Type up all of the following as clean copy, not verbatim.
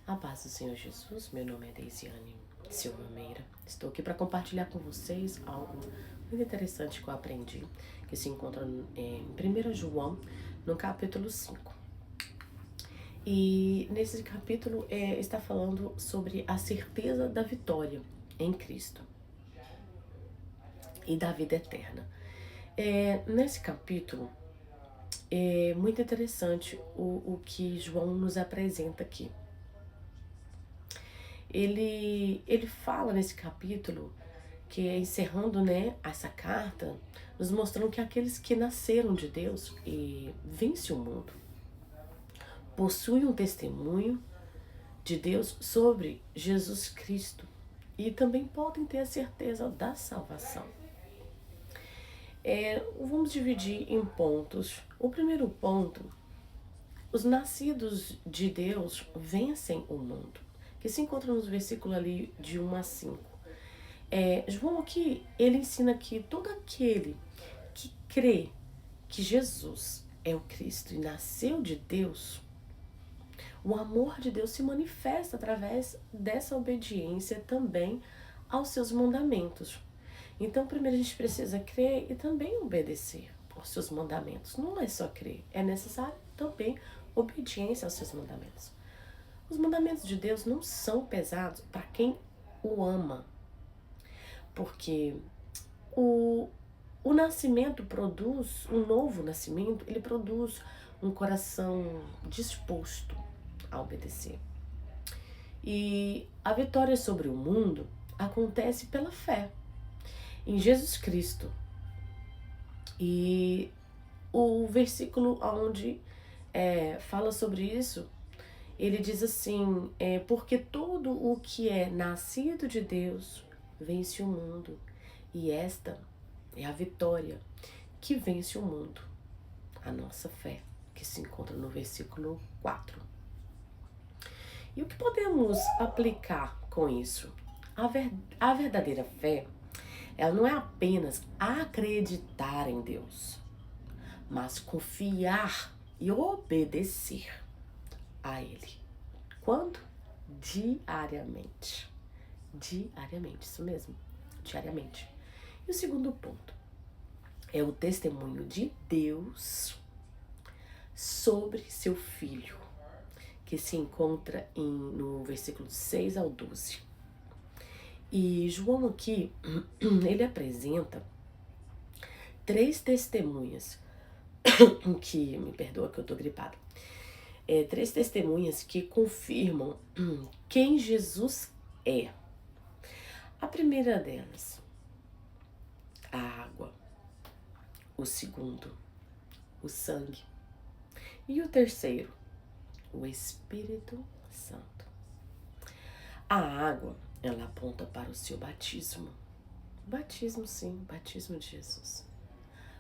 A paz do Senhor Jesus, meu nome é Deisiane Silva Meira. Estou aqui para compartilhar com vocês algo muito interessante que eu aprendi, que se encontra em 1 João, no capítulo 5. E nesse capítulo está falando sobre a certeza da vitória em Cristo e da vida eterna. Nesse capítulo é muito interessante o que João nos apresenta aqui. Ele fala nesse capítulo, que é encerrando, essa carta, nos mostrando que aqueles que nasceram de Deus e vencem o mundo, possuem um testemunho de Deus sobre Jesus Cristo e também podem ter a certeza da salvação. Vamos dividir em pontos. O primeiro ponto: os nascidos de Deus vencem o mundo, que se encontra nos versículos ali de 1 a 5. João aqui, ele ensina que todo aquele que crê que Jesus é o Cristo e nasceu de Deus, o amor de Deus se manifesta através dessa obediência também aos seus mandamentos. Então, primeiro a gente precisa crer e também obedecer aos seus mandamentos. Não é só crer, é necessário também obediência aos seus mandamentos. Os mandamentos de Deus não são pesados para quem o ama, porque o nascimento produz, um novo nascimento, ele produz um coração disposto a obedecer. E a vitória sobre o mundo acontece pela fé em Jesus Cristo. E o versículo onde fala sobre isso, ele diz assim, porque todo o que é nascido de Deus vence o mundo, e esta é a vitória que vence o mundo, a nossa fé, que se encontra no versículo 4. E o que podemos aplicar com isso? A verdadeira fé, ela não é apenas acreditar em Deus, mas confiar e obedecer a Ele. Quando? Diariamente. Diariamente, isso mesmo, diariamente. E o segundo ponto é o testemunho de Deus sobre seu Filho, que se encontra no versículo 6 ao 12. E João aqui, ele apresenta 3 testemunhas, que, me perdoa que eu tô gripada, 3 testemunhas que confirmam quem Jesus é. A primeira delas, a água. O segundo, o sangue. E o terceiro, o Espírito Santo. A água, ela aponta para o seu batismo. Batismo, sim, batismo de Jesus.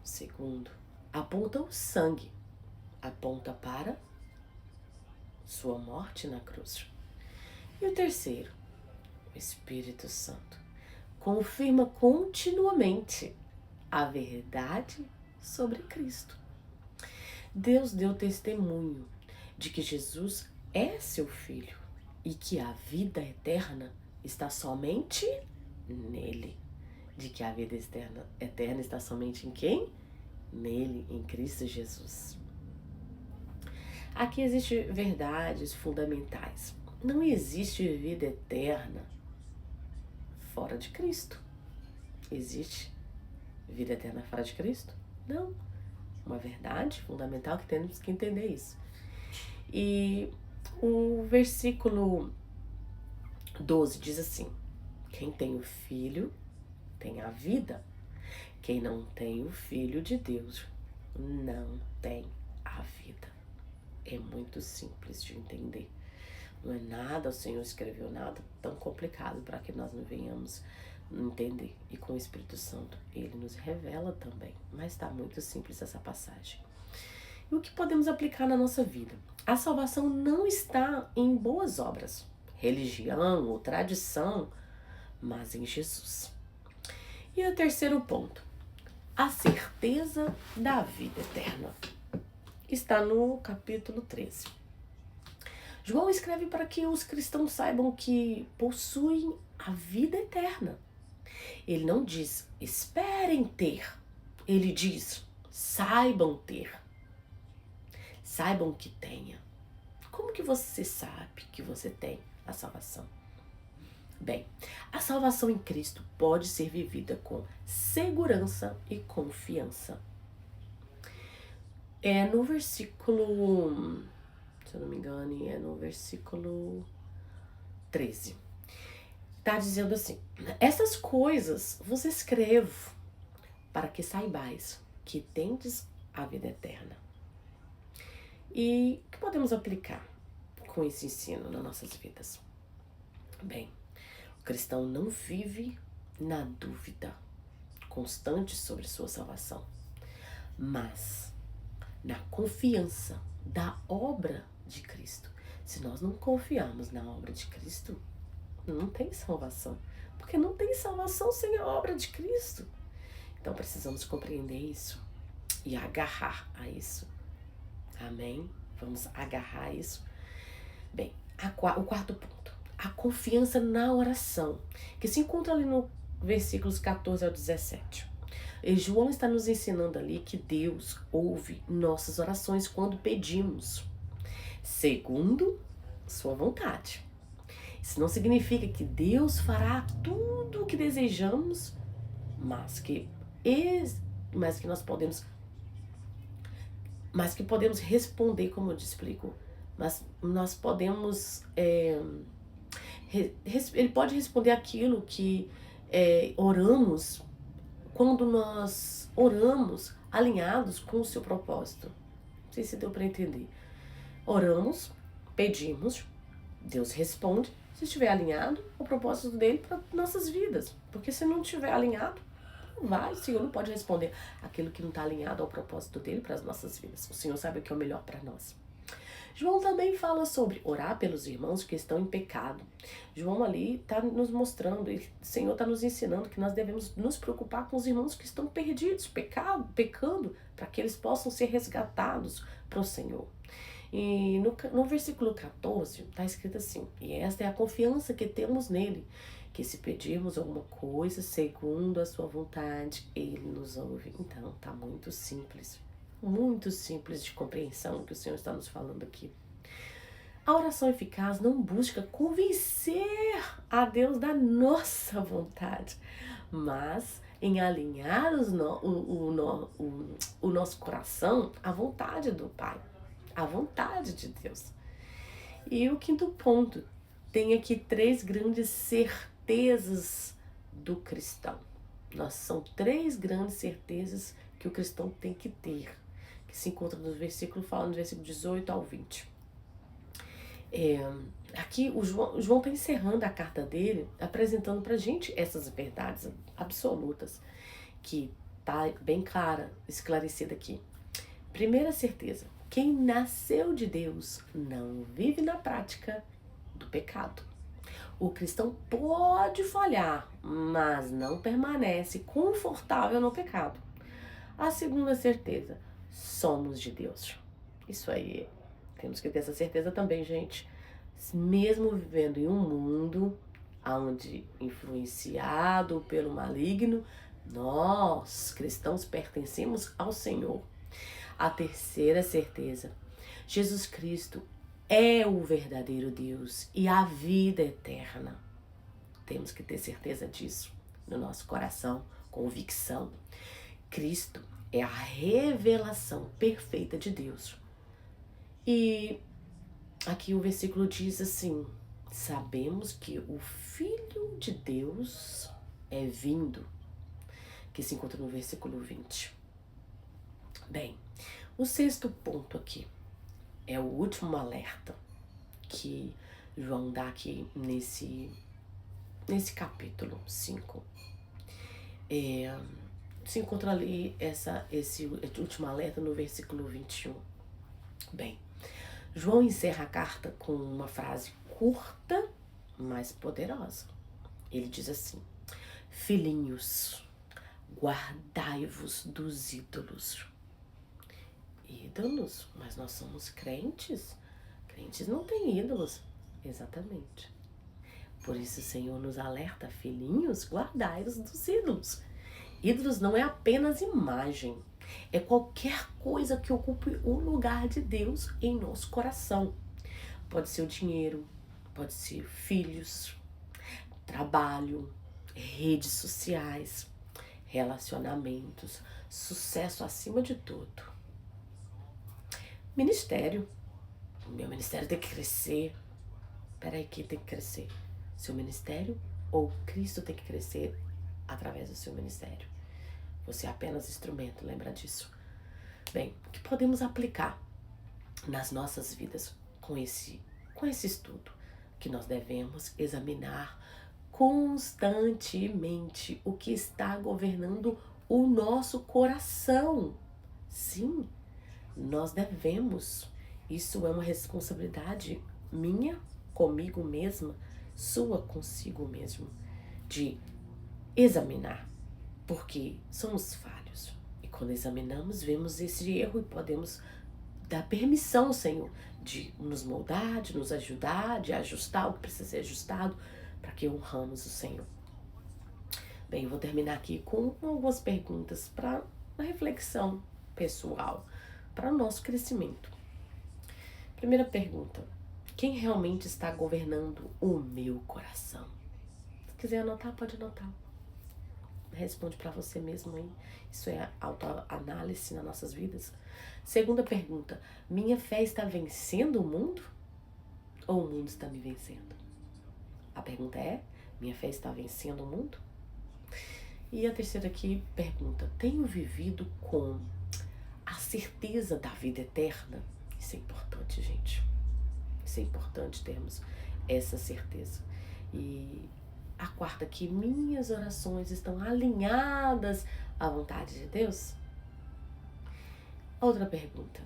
O segundo, aponta o sangue. Aponta para sua morte na cruz. E o terceiro, o Espírito Santo, confirma continuamente a verdade sobre Cristo. Deus deu testemunho de que Jesus é seu Filho e que a vida eterna está somente nele. De que a vida eterna está somente em quem? Nele, em Cristo Jesus. Aqui existem verdades fundamentais. Não existe vida eterna fora de Cristo. Existe vida eterna fora de Cristo? Não. Uma verdade fundamental que temos que entender isso. E o versículo 12 diz assim: quem tem o Filho tem a vida. Quem não tem o Filho de Deus não tem a vida. É muito simples de entender. Não é nada, o Senhor escreveu nada tão complicado para que nós não venhamos entender. E com o Espírito Santo, ele nos revela também. Mas está muito simples essa passagem. E o que podemos aplicar na nossa vida? A salvação não está em boas obras, religião ou tradição, mas em Jesus. E o terceiro ponto, a certeza da vida eterna. Está no capítulo 13. João escreve para que os cristãos saibam que possuem a vida eterna. Ele não diz, esperem ter. Ele diz, saibam ter. Saibam que tenha. Como que você sabe que você tem a salvação? Bem, a salvação em Cristo pode ser vivida com segurança e confiança. É no versículo, se eu não me engano, é no versículo 13. Está dizendo assim, essas coisas vos escrevo para que saibais que tendes a vida eterna. E o que podemos aplicar com esse ensino nas nossas vidas? Bem, o cristão não vive na dúvida constante sobre sua salvação, mas na confiança da obra de Cristo. Se nós não confiarmos na obra de Cristo, não tem salvação, porque não tem salvação sem a obra de Cristo. Então precisamos compreender isso e agarrar a isso. Amém? Vamos agarrar isso. Bem, o quarto ponto. A confiança na oração, que se encontra ali no versículos 14 ao 17. E João está nos ensinando ali que Deus ouve nossas orações quando pedimos, segundo sua vontade. Isso não significa que Deus fará tudo o que desejamos, mas que podemos responder, como eu te explico. Mas nós podemos, ele pode responder aquilo que oramos, quando nós oramos alinhados com o seu propósito. Não sei se deu para entender. Oramos, pedimos, Deus responde, se estiver alinhado ao propósito dele para nossas vidas. Porque se não estiver alinhado, não vai, o Senhor não pode responder aquilo que não está alinhado ao propósito dele para as nossas vidas. O Senhor sabe o que é o melhor para nós. João também fala sobre orar pelos irmãos que estão em pecado. João ali está nos mostrando, o Senhor está nos ensinando que nós devemos nos preocupar com os irmãos que estão perdidos, pecando, para que eles possam ser resgatados para o Senhor. E no versículo 14 está escrito assim, e esta é a confiança que temos nele, que se pedirmos alguma coisa segundo a sua vontade, ele nos ouve. Então está muito simples de compreensão o que o Senhor está nos falando aqui. A oração eficaz não busca convencer a Deus da nossa vontade, mas em alinhar o nosso coração à vontade do Pai, à vontade de Deus. E o quinto ponto, tem aqui 3 grandes certezas do cristão. São 3 grandes certezas que o cristão tem que ter, que se encontra no versículo, falando do versículo 18 ao 20. Aqui o João está encerrando a carta dele, apresentando para a gente essas verdades absolutas, que tá bem clara, esclarecida aqui. Primeira certeza, quem nasceu de Deus não vive na prática do pecado. O cristão pode falhar, mas não permanece confortável no pecado. A segunda certeza, somos de Deus. Isso aí, temos que ter essa certeza também, gente. Mesmo vivendo em um mundo onde, influenciado pelo maligno, nós, cristãos, pertencemos ao Senhor. A terceira certeza, Jesus Cristo é o verdadeiro Deus e a vida eterna. Temos que ter certeza disso no nosso coração, convicção. Cristo é a revelação perfeita de Deus. E aqui o versículo diz assim, sabemos que o Filho de Deus é vindo, que se encontra no versículo 20. Bem, o sexto ponto aqui é o último alerta que João dá aqui nesse capítulo 5. Se encontra ali esse último alerta no versículo 21. Bem, João encerra a carta com uma frase curta, mas poderosa. Ele diz assim, filhinhos, guardai-vos dos ídolos. Ídolos? Mas nós somos crentes. Crentes não têm ídolos. Exatamente. Por isso o Senhor nos alerta, filhinhos, guardai-os dos ídolos. Ídolos não é apenas imagem. É qualquer coisa que ocupe o lugar de Deus em nosso coração. Pode ser o dinheiro, pode ser filhos, trabalho, redes sociais, relacionamentos, sucesso acima de tudo. Ministério. O meu ministério tem que crescer. Peraí, quem tem que crescer? Seu ministério ou Cristo tem que crescer através do seu ministério? Você é apenas instrumento, lembra disso? Bem, o que podemos aplicar nas nossas vidas com esse estudo? Que nós devemos examinar constantemente o que está governando o nosso coração. Sim, nós devemos. Isso é uma responsabilidade minha, comigo mesma, sua consigo mesmo, de examinar, porque somos falhos. E quando examinamos, vemos esse erro e podemos dar permissão, Senhor, de nos moldar, de nos ajudar, de ajustar o que precisa ser ajustado, para que honramos o Senhor. Bem, eu vou terminar aqui com algumas perguntas para uma reflexão pessoal, para o nosso crescimento. Primeira pergunta: quem realmente está governando o meu coração? Se quiser anotar, pode anotar. Responde para você mesmo aí. Isso é autoanálise nas nossas vidas. Segunda pergunta: minha fé está vencendo o mundo? Ou o mundo está me vencendo? A pergunta é: minha fé está vencendo o mundo? E a terceira aqui pergunta: tenho vivido com a certeza da vida eterna? Isso é importante, gente. Isso é importante termos essa certeza. E a quarta aqui: minhas orações estão alinhadas à vontade de Deus? Outra pergunta: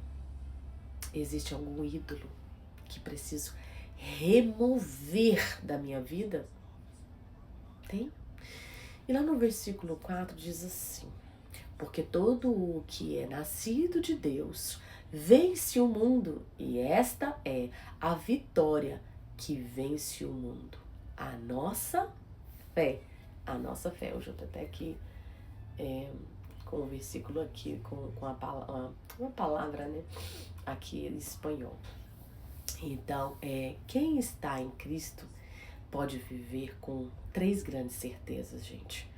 existe algum ídolo que preciso remover da minha vida? Tem? E lá no versículo 4 diz assim: porque todo o que é nascido de Deus vence o mundo, e esta é a vitória que vence o mundo, a nossa fé. A nossa fé. Hoje eu estou até aqui com o versículo aqui, com uma palavra, né, aqui em espanhol. Então, quem está em Cristo pode viver com 3 grandes certezas, gente.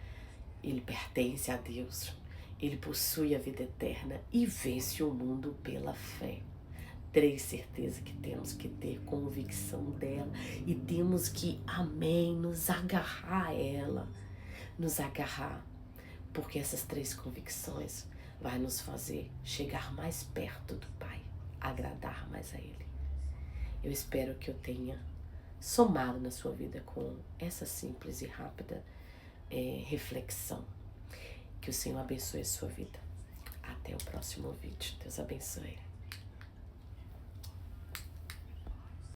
Ele pertence a Deus, ele possui a vida eterna e vence o mundo pela fé. 3 certezas que temos que ter convicção dela e temos que, amém, nos agarrar a ela. Nos agarrar, porque essas 3 convicções vai nos fazer chegar mais perto do Pai, agradar mais a Ele. Eu espero que eu tenha somado na sua vida com essa simples e rápida reflexão. Que o Senhor abençoe a sua vida. Até o próximo vídeo. Deus abençoe.